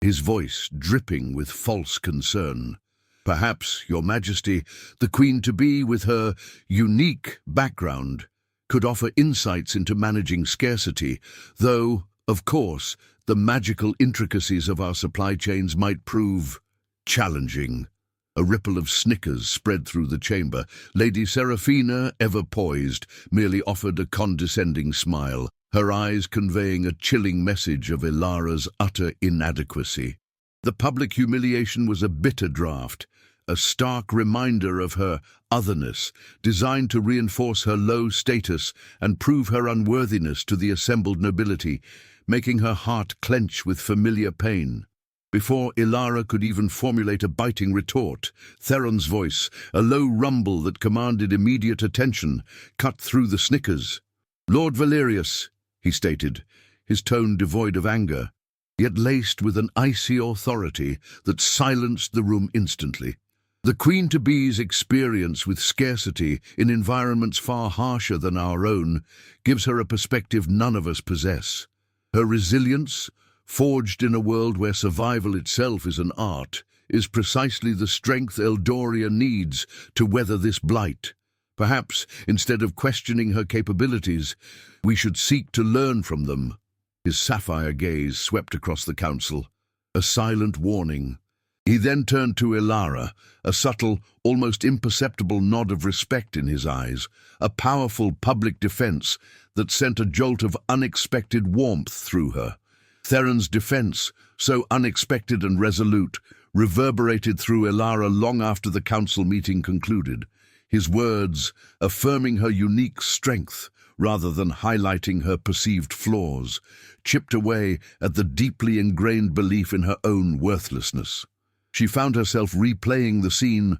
his voice dripping with false concern. "Perhaps, Your Majesty, the Queen-to-be, with her unique background, could offer insights into managing scarcity, though, of course, the magical intricacies of our supply chains might prove challenging." A ripple of snickers spread through the chamber. Lady Seraphina, ever poised, merely offered a condescending smile, her eyes conveying a chilling message of Ilara's utter inadequacy. The public humiliation was a bitter draught, a stark reminder of her otherness, designed to reinforce her low status and prove her unworthiness to the assembled nobility, making her heart clench with familiar pain. Before Ilara could even formulate a biting retort, Theron's voice, a low rumble that commanded immediate attention, cut through the snickers. "Lord Valerius," he stated, his tone devoid of anger, yet laced with an icy authority that silenced the room instantly. The Queen-to-be's experience with scarcity in environments far harsher than our own gives her a perspective none of us possess. Her resilience, forged in a world where survival itself is an art, is precisely the strength Eldoria needs to weather this blight. Perhaps, instead of questioning her capabilities, we should seek to learn from them. His sapphire gaze swept across the council, a silent warning. He then turned to Ilara, a subtle, almost imperceptible nod of respect in his eyes, a powerful public defense that sent a jolt of unexpected warmth through her. Theron's defense, so unexpected and resolute, reverberated through Ilara long after the council meeting concluded, his words affirming her unique strength rather than highlighting her perceived flaws, chipped away at the deeply ingrained belief in her own worthlessness. She found herself replaying the scene,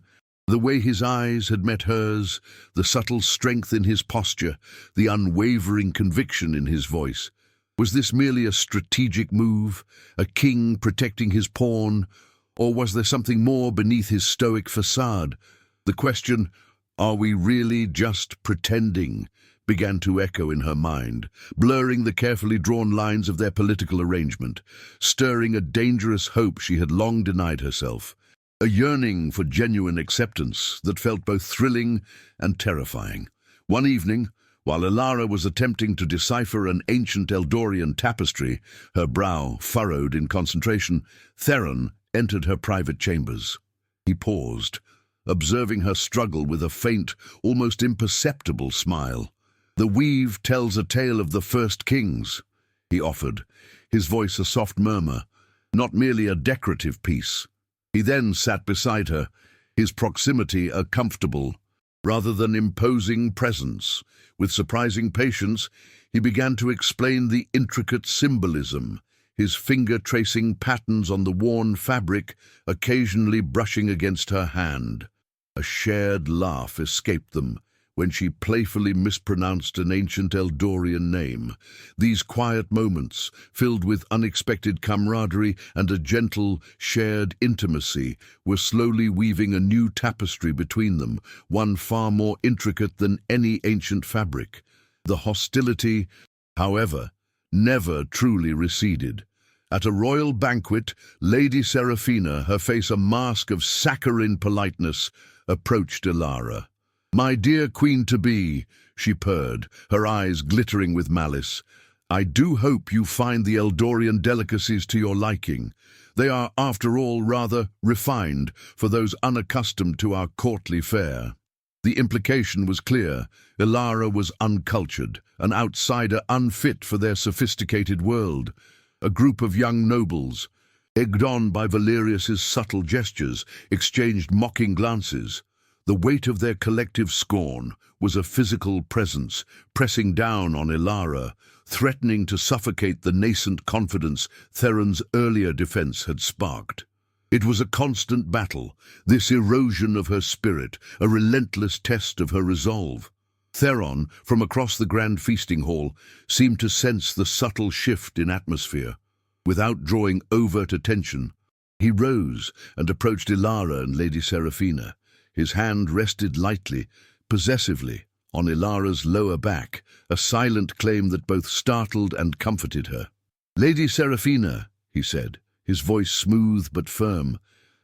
the way his eyes had met hers, the subtle strength in his posture, the unwavering conviction in his voice. Was this merely a strategic move, a king protecting his pawn, or was there something more beneath his stoic facade? The question, "Are we really just pretending?" began to echo in her mind, blurring the carefully drawn lines of their political arrangement, stirring a dangerous hope she had long denied herself, a yearning for genuine acceptance that felt both thrilling and terrifying. One evening, while Ilara was attempting to decipher an ancient Eldorian tapestry, her brow furrowed in concentration, Theron entered her private chambers. He paused, observing her struggle with a faint, almost imperceptible smile. "The weave tells a tale of the first kings," he offered, his voice a soft murmur, not merely a decorative piece. He then sat beside her, his proximity a comfortable, rather than imposing presence. With surprising patience, he began to explain the intricate symbolism, his finger tracing patterns on the worn fabric, occasionally brushing against her hand. A shared laugh escaped them when she playfully mispronounced an ancient Eldorian name. These quiet moments, filled with unexpected camaraderie and a gentle, shared intimacy, were slowly weaving a new tapestry between them, one far more intricate than any ancient fabric. The hostility, however, never truly receded. At a royal banquet, Lady Seraphina, her face a mask of saccharine politeness, approached Ilara. "My dear Queen-to-be," she purred, her eyes glittering with malice, "I do hope you find the Eldorian delicacies to your liking. They are, after all, rather refined for those unaccustomed to our courtly fare." The implication was clear. Ilara was uncultured, an outsider unfit for their sophisticated world. A group of young nobles, egged on by Valerius's subtle gestures, exchanged mocking glances. The weight of their collective scorn was a physical presence, pressing down on Ilara, threatening to suffocate the nascent confidence Theron's earlier defense had sparked. It was a constant battle, this erosion of her spirit, a relentless test of her resolve. Theron, from across the grand feasting hall, seemed to sense the subtle shift in atmosphere. Without drawing overt attention, he rose and approached Ilara and Lady Seraphina. His hand rested lightly, possessively, on Ilara's lower back, a silent claim that both startled and comforted her. "Lady Seraphina," he said, his voice smooth but firm,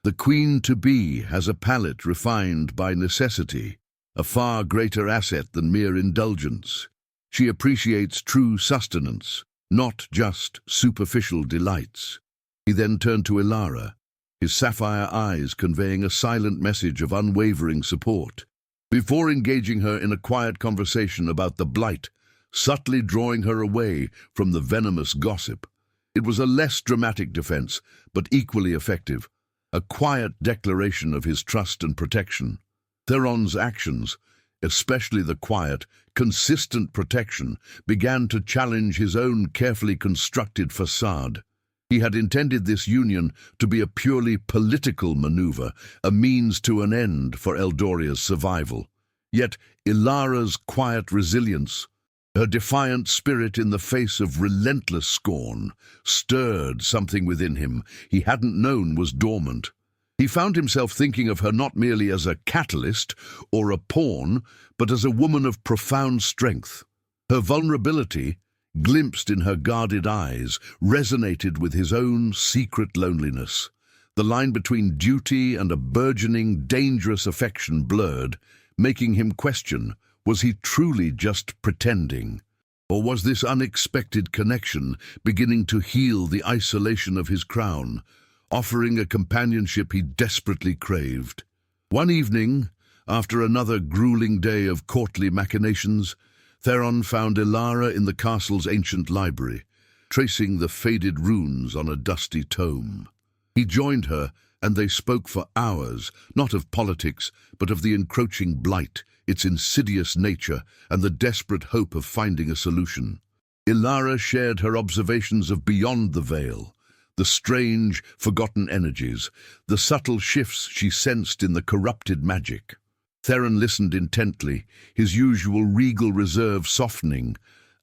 "the Queen-to-be has a palate refined by necessity, a far greater asset than mere indulgence. She appreciates true sustenance, not just superficial delights." He then turned to Ilara, his sapphire eyes conveying a silent message of unwavering support. Before engaging her in a quiet conversation about the blight, subtly drawing her away from the venomous gossip. It was a less dramatic defense, but equally effective. a quiet declaration of his trust and protection. Theron's actions, especially the quiet, consistent protection, began to challenge his own carefully constructed facade. He had intended this union to be a purely political maneuver, a means to an end for Eldoria's survival. Yet Ilara's quiet resilience, her defiant spirit in the face of relentless scorn, stirred something within him he hadn't known was dormant. He found himself thinking of her not merely as a catalyst or a pawn, but as a woman of profound strength. Her vulnerability, glimpsed in her guarded eyes, resonated with his own secret loneliness. The line between duty and a burgeoning, dangerous affection blurred, making him question, was he truly just pretending? Or was this unexpected connection beginning to heal the isolation of his crown, offering a companionship he desperately craved? One evening, after another grueling day of courtly machinations, Theron found Ilara in the castle's ancient library, tracing the faded runes on a dusty tome. He joined her, and they spoke for hours, not of politics, but of the encroaching blight, its insidious nature, and the desperate hope of finding a solution. Ilara shared her observations of Beyond the Veil, the strange, forgotten energies, the subtle shifts she sensed in the corrupted magic. Theron listened intently, his usual regal reserve softening,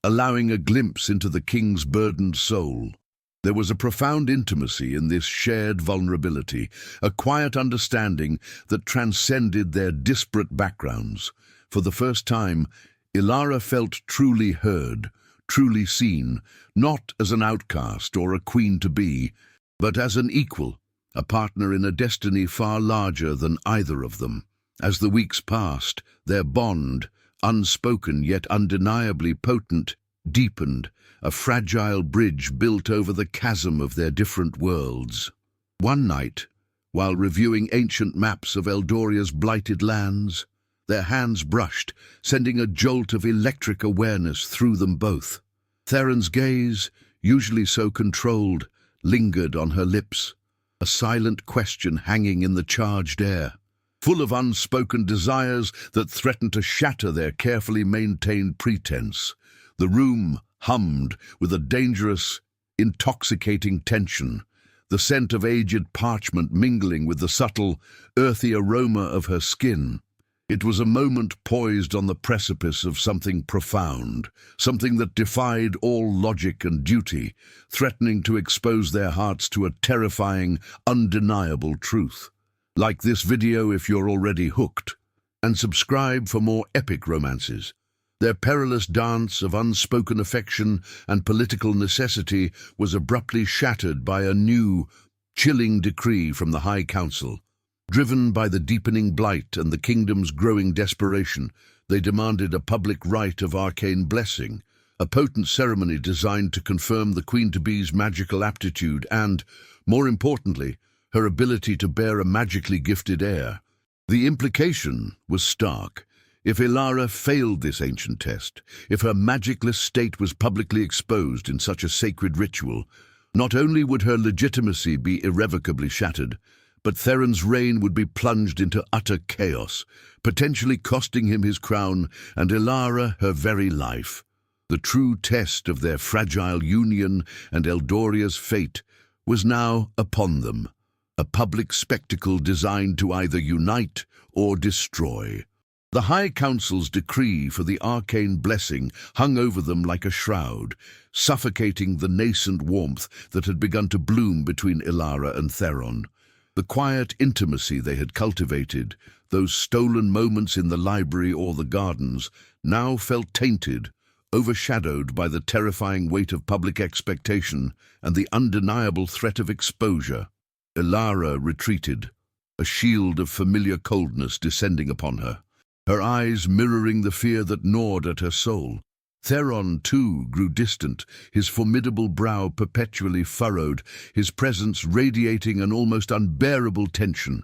allowing a glimpse into the king's burdened soul. There was a profound intimacy in this shared vulnerability, a quiet understanding that transcended their disparate backgrounds. For the first time, Ilara felt truly heard, truly seen, not as an outcast or a queen-to-be, but as an equal, a partner in a destiny far larger than either of them. As the weeks passed, their bond, unspoken yet undeniably potent, deepened, a fragile bridge built over the chasm of their different worlds. One night, while reviewing ancient maps of Eldoria's blighted lands, their hands brushed, sending a jolt of electric awareness through them both. Theron's gaze, usually so controlled, lingered on her lips, a silent question hanging in the charged air, full of unspoken desires that threatened to shatter their carefully maintained pretense. The room hummed with a dangerous, intoxicating tension, the scent of aged parchment mingling with the subtle, earthy aroma of her skin. It was a moment poised on the precipice of something profound, something that defied all logic and duty, threatening to expose their hearts to a terrifying, undeniable truth. Like this video if you're already hooked, and subscribe for more epic romances. Their perilous dance of unspoken affection and political necessity was abruptly shattered by a new, chilling decree from the High Council. Driven by the deepening blight and the kingdom's growing desperation, they demanded a public rite of arcane blessing, a potent ceremony designed to confirm the Queen-to-Be's magical aptitude and, more importantly, her ability to bear a magically gifted heir. The implication was stark. If Ilara failed this ancient test, if her magicless state was publicly exposed in such a sacred ritual, not only would her legitimacy be irrevocably shattered, but Theron's reign would be plunged into utter chaos, potentially costing him his crown and Ilara her very life. The true test of their fragile union and Eldoria's fate was now upon them, a public spectacle designed to either unite or destroy. The High Council's decree for the arcane blessing hung over them like a shroud, suffocating the nascent warmth that had begun to bloom between Ilara and Theron. The quiet intimacy they had cultivated, those stolen moments in the library or the gardens, now felt tainted, overshadowed by the terrifying weight of public expectation and the undeniable threat of exposure. Ilara retreated, a shield of familiar coldness descending upon her, her eyes mirroring the fear that gnawed at her soul. Theron, too, grew distant, his formidable brow perpetually furrowed, his presence radiating an almost unbearable tension.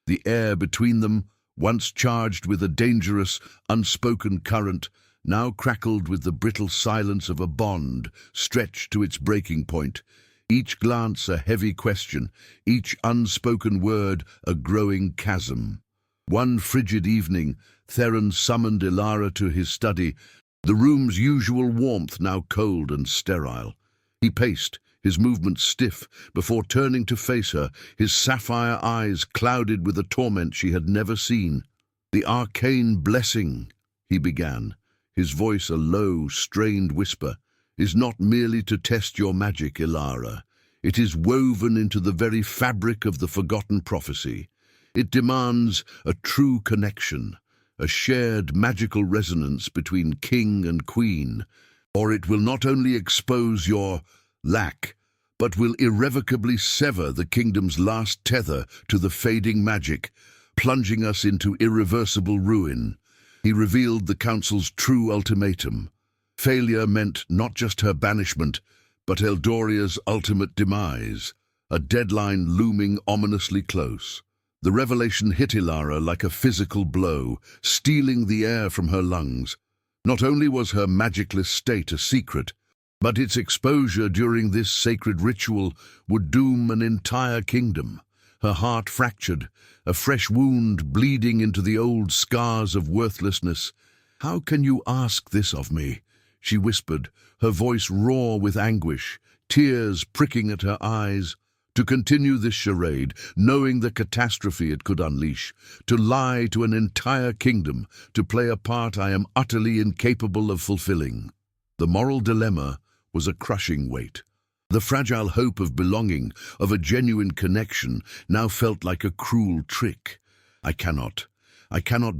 The air between them, once charged with a dangerous, unspoken current, now crackled with the brittle silence of a bond stretched to its breaking point. each glance a heavy question, each unspoken word a growing chasm. One frigid evening, Theron summoned Ilara to his study, the room's usual warmth now cold and sterile. He paced, his movements stiff, before turning to face her, his sapphire eyes clouded with a torment she had never seen. "The arcane blessing," he began, his voice a low, strained whisper, "is not merely to test your magic, Ilara. It is woven into the very fabric of the forgotten prophecy. It demands a true connection, a shared magical resonance between king and queen, or it will not only expose your lack, but will irrevocably sever the kingdom's last tether to the fading magic, plunging us into irreversible ruin." He revealed the council's true ultimatum. Failure meant not just her banishment, but Eldoria's ultimate demise, a deadline looming ominously close. The revelation hit Ilara like a physical blow, stealing the air from her lungs. Not only was her magicless state a secret, but its exposure during this sacred ritual would doom an entire kingdom. Her heart fractured, a fresh wound bleeding into the old scars of worthlessness. "How can you ask this of me?" she whispered, her voice raw with anguish, tears pricking at her eyes. To continue this charade, knowing the catastrophe it could unleash, to lie to an entire kingdom, to play a part I am utterly incapable of fulfilling. The moral dilemma was a crushing weight. The fragile hope of belonging, of a genuine connection, now felt like a cruel trick. I cannot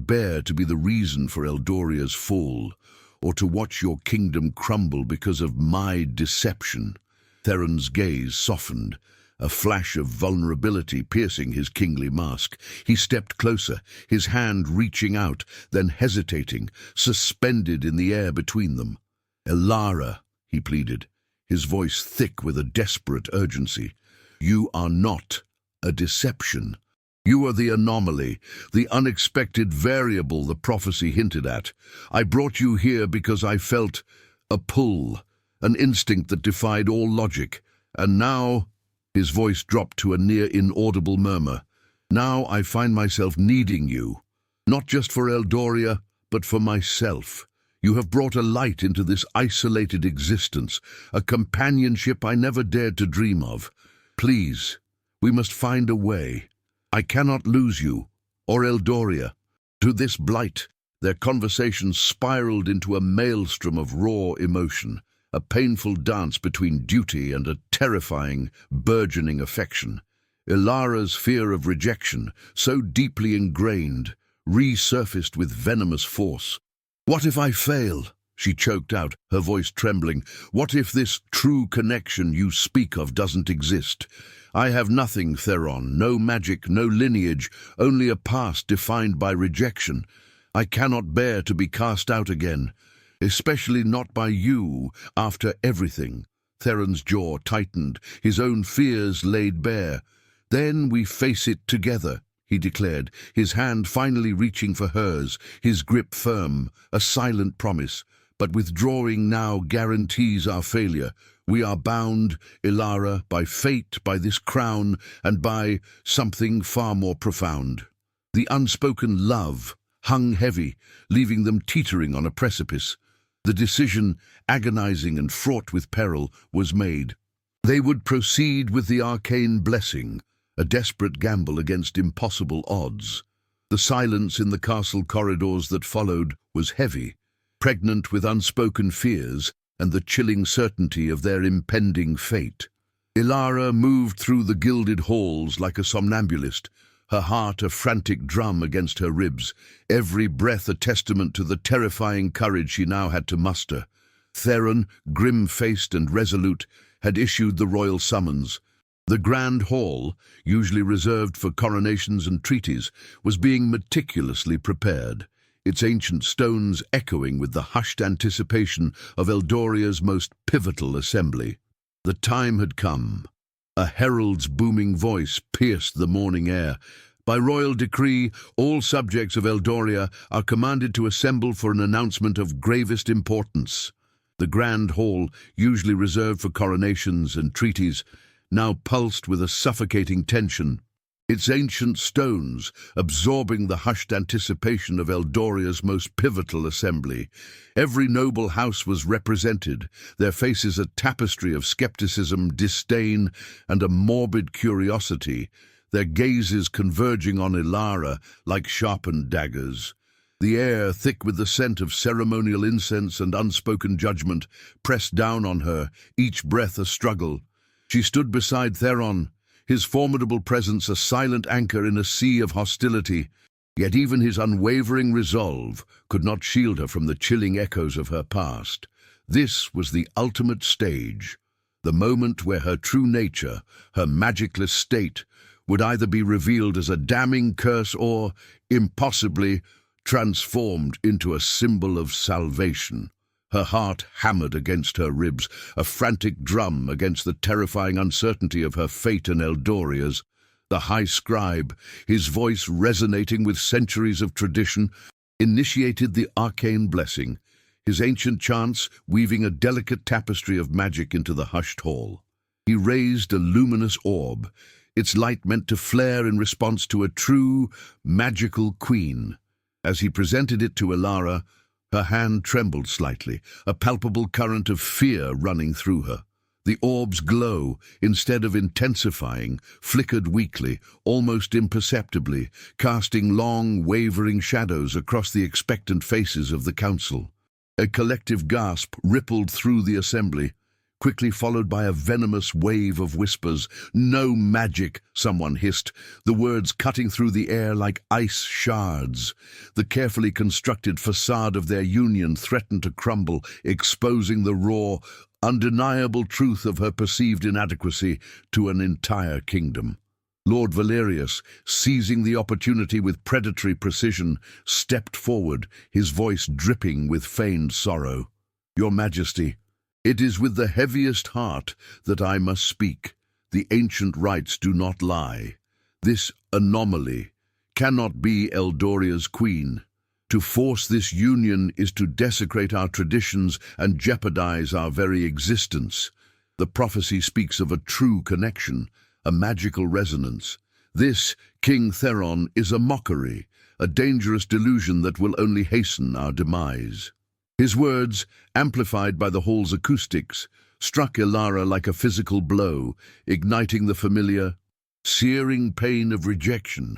bear to be the reason for Eldoria's fall, or to watch your kingdom crumble because of my deception. Theron's gaze softened, a flash of vulnerability piercing his kingly mask. He stepped closer, his hand reaching out, then hesitating, suspended in the air between them. "Ilara," he pleaded, his voice thick with a desperate urgency, "you are not a deception. You are the anomaly, the unexpected variable the prophecy hinted at. I brought you here because I felt a pull, an instinct that defied all logic. And now," his voice dropped to a near inaudible murmur, "now I find myself needing you, not just for Eldoria, but for myself. You have brought a light into this isolated existence, a companionship I never dared to dream of. Please, we must find a way. I cannot lose you, or Eldoria." To this blight, their conversation spiraled into a maelstrom of raw emotion, a painful dance between duty and a terrifying, burgeoning affection. Ilara's fear of rejection, so deeply ingrained, resurfaced with venomous force. "What if I fail?" she choked out, her voice trembling. "What if this true connection you speak of doesn't exist? I have nothing, Theron, no magic, no lineage, only a past defined by rejection. I cannot bear to be cast out again, especially not by you, after everything." Theron's jaw tightened, his own fears laid bare. "Then we face it together," he declared, his hand finally reaching for hers, his grip firm, a silent promise. "But withdrawing now guarantees our failure. We are bound, Ilara, by fate, by this crown, and by something far more profound." The unspoken love hung heavy, leaving them teetering on a precipice. The decision, agonizing and fraught with peril, was made. They would proceed with the arcane blessing, a desperate gamble against impossible odds. The silence in the castle corridors that followed was heavy, pregnant with unspoken fears and the chilling certainty of their impending fate. Ilara moved through the gilded halls like a somnambulist, her heart a frantic drum against her ribs, every breath a testament to the terrifying courage she now had to muster. Theron, grim-faced and resolute, had issued the royal summons. The grand hall, usually reserved for coronations and treaties, was being meticulously prepared, its ancient stones echoing with the hushed anticipation of Eldoria's most pivotal assembly. The time had come. A herald's booming voice pierced the morning air. "By royal decree, all subjects of Eldoria are commanded to assemble for an announcement of gravest importance." The grand hall, usually reserved for coronations and treaties, now pulsed with a suffocating tension, its ancient stones absorbing the hushed anticipation of Eldoria's most pivotal assembly. Every noble house was represented, their faces a tapestry of skepticism, disdain, and a morbid curiosity, their gazes converging on Ilara like sharpened daggers. The air, thick with the scent of ceremonial incense and unspoken judgment, pressed down on her, each breath a struggle. She stood beside Theron, his formidable presence a silent anchor in a sea of hostility, yet even his unwavering resolve could not shield her from the chilling echoes of her past. This was the ultimate stage, the moment where her true nature, her magicless state, would either be revealed as a damning curse or, impossibly, transformed into a symbol of salvation. Her heart hammered against her ribs, a frantic drum against the terrifying uncertainty of her fate and Eldoria's. The High Scribe, his voice resonating with centuries of tradition, initiated the arcane blessing, his ancient chants weaving a delicate tapestry of magic into the hushed hall. He raised a luminous orb, its light meant to flare in response to a true, magical queen. As he presented it to Ilara, her hand trembled slightly, a palpable current of fear running through her. The orb's glow, instead of intensifying, flickered weakly, almost imperceptibly, casting long, wavering shadows across the expectant faces of the council. A collective gasp rippled through the assembly, quickly followed by a venomous wave of whispers. "No magic," someone hissed, the words cutting through the air like ice shards. The carefully constructed facade of their union threatened to crumble, exposing the raw, undeniable truth of her perceived inadequacy to an entire kingdom. Lord Valerius, seizing the opportunity with predatory precision, stepped forward, his voice dripping with feigned sorrow. "Your Majesty, it is with the heaviest heart that I must speak. The ancient rites do not lie. This anomaly cannot be Eldoria's queen. To force this union is to desecrate our traditions and jeopardize our very existence. The prophecy speaks of a true connection, a magical resonance. This, King Theron, is a mockery, a dangerous delusion that will only hasten our demise." His words, amplified by the hall's acoustics, struck Ilara like a physical blow, igniting the familiar, searing pain of rejection.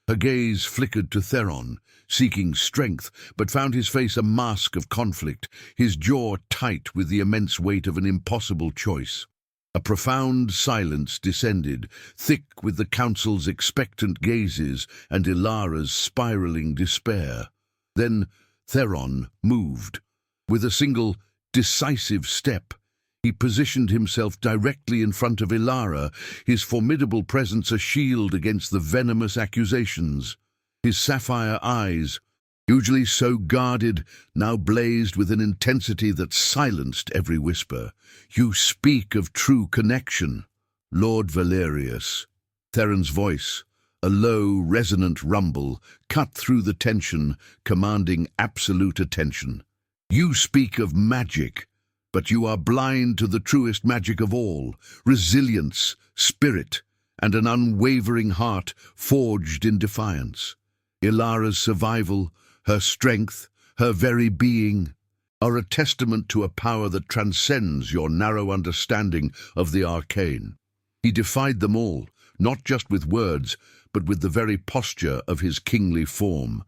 Her gaze flickered to Theron, seeking strength, but found his face a mask of conflict, his jaw tight with the immense weight of an impossible choice. A profound silence descended, thick with the council's expectant gazes and Ilara's spiraling despair. Then Theron moved. With a single, decisive step, he positioned himself directly in front of Ilara, his formidable presence a shield against the venomous accusations. His sapphire eyes, usually so guarded, now blazed with an intensity that silenced every whisper. "You speak of true connection, Lord Valerius." Theron's voice, a low, resonant rumble, cut through the tension, commanding absolute attention. "You speak of magic, but you are blind to the truest magic of all, resilience, spirit, and an unwavering heart forged in defiance. Ilara's survival, her strength, her very being, are a testament to a power that transcends your narrow understanding of the arcane." He defied them all, not just with words, but with the very posture of his kingly form.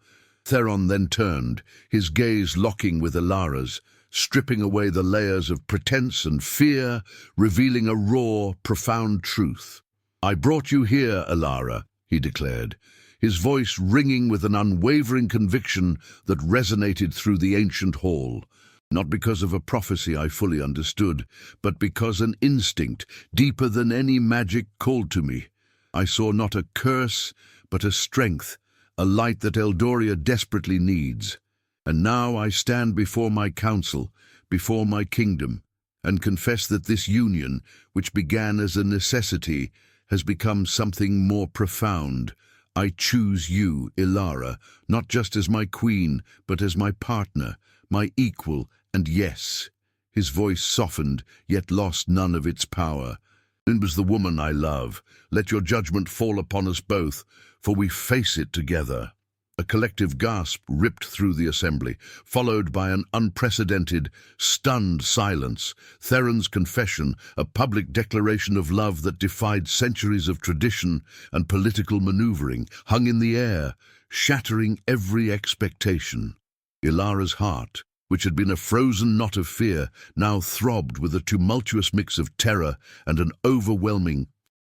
Theron then turned, his gaze locking with Ilara's, stripping away the layers of pretense and fear, revealing a raw, profound truth. "I brought you here, Ilara," he declared, his voice ringing with an unwavering conviction that resonated through the ancient hall. "Not because of a prophecy I fully understood, but because an instinct, deeper than any magic, called to me. I saw not a curse, but a strength, a light that Eldoria desperately needs. And now I stand before my council, before my kingdom, and confess that this union, which began as a necessity, has become something more profound. I choose you, Ilara, not just as my queen, but as my partner, my equal, and yes." His voice softened, yet lost none of its power. "It was the woman I love. Let your judgment fall upon us both, for we face it together." A collective gasp ripped through the assembly, followed by an unprecedented, stunned silence. Theron's confession, a public declaration of love that defied centuries of tradition and political maneuvering, hung in the air, shattering every expectation. Ilara's heart, which had been a frozen knot of fear, now throbbed with a tumultuous mix of terror and an overwhelming,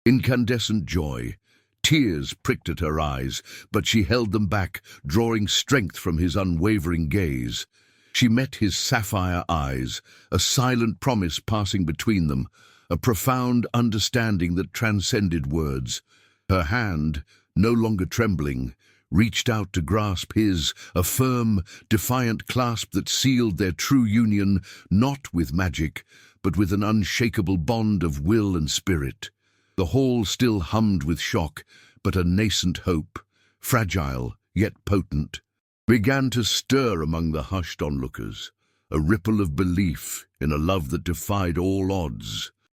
incandescent joy. Tears pricked at her eyes, but she held them back, drawing strength from his unwavering gaze. She met his sapphire eyes, a silent promise passing between them, a profound understanding that transcended words. Her hand, no longer trembling, reached out to grasp his, a firm, defiant clasp that sealed their true union, not with magic, but with an unshakable bond of will and spirit. The hall still hummed with shock, but a nascent hope, fragile yet potent, began to stir among the hushed onlookers, a ripple of belief in a love that defied all odds.